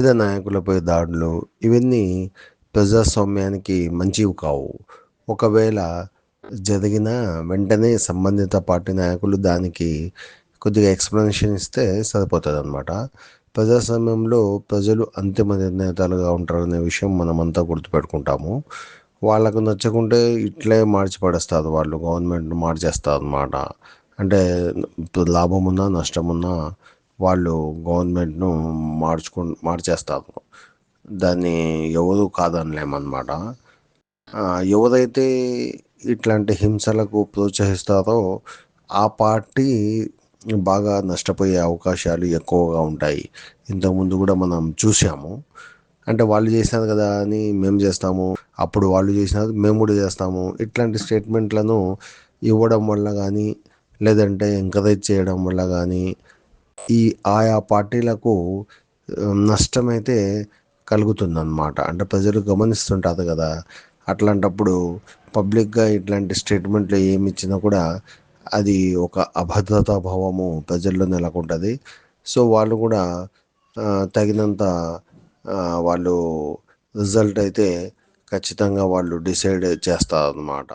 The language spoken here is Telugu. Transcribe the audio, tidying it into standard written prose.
పేద నాయకులపై దాడులు ఇవన్నీ ప్రజాస్వామ్యానికి మంచివి కావు. ఒకవేళ జరిగిన వెంటనే సంబంధిత పార్టీ నాయకులు దానికి కొద్దిగా ఎక్స్‌ప్లనేషన్ ఇస్తే సరిపోతదనమాట. ప్రజాస్వామ్యంలో ప్రజలు అంతిమ నిర్ణేతలుగా ఉంటారనే విషయం మనమంతా గుర్తుపెట్టుకుంటాము. వాళ్ళకు నచ్చకుంటే ఇట్లే మార్చి పడేస్తారు వాళ్ళు. గవర్నమెంట్‌ని మార్చేస్తారనమాట. అంటే లాభమున్నా, నష్టమున్నా వాళ్ళు గవర్నమెంట్‌ను మార్చేస్తారు. దాన్ని ఎవరు కాదనలేమనమాట. ఎవరైతే ఇట్లాంటి హింసలకు ప్రోత్సహిస్తారో ఆ పార్టీ బాగా నష్టపోయే అవకాశాలు ఎక్కువగా ఉంటాయి. ఇంతకుముందు కూడా మనం చూసాము. అంటే వాళ్ళు చేసినారు కదా అని మేము చేస్తాము. అప్పుడు వాళ్ళు చేసినారు మేము కూడా చేస్తాము. ఇట్లాంటి స్టేట్మెంట్లను ఇవ్వడం వల్ల కానీ, లేదంటే ఎంకరేజ్ చేయడం వల్ల కానీ ఈ ఆయా పార్టీలకు నష్టమైతే కలుగుతుందన్నమాట. అంటే ప్రజలు గమనిస్తుంటారు కదా! అట్లాంటప్పుడు పబ్లిక్‌గా ఇట్లాంటి స్టేట్మెంట్‌లు ఏమిచ్చినా కూడా అది ఒక అభద్రతా భావము ప్రజల్లో నెలకొంటది. సో, వాళ్ళు కూడా తగినంత వాళ్ళు రిజల్ట్ అయితే ఖచ్చితంగా వాళ్ళు డిసైడ్ చేస్తారన్నమాట.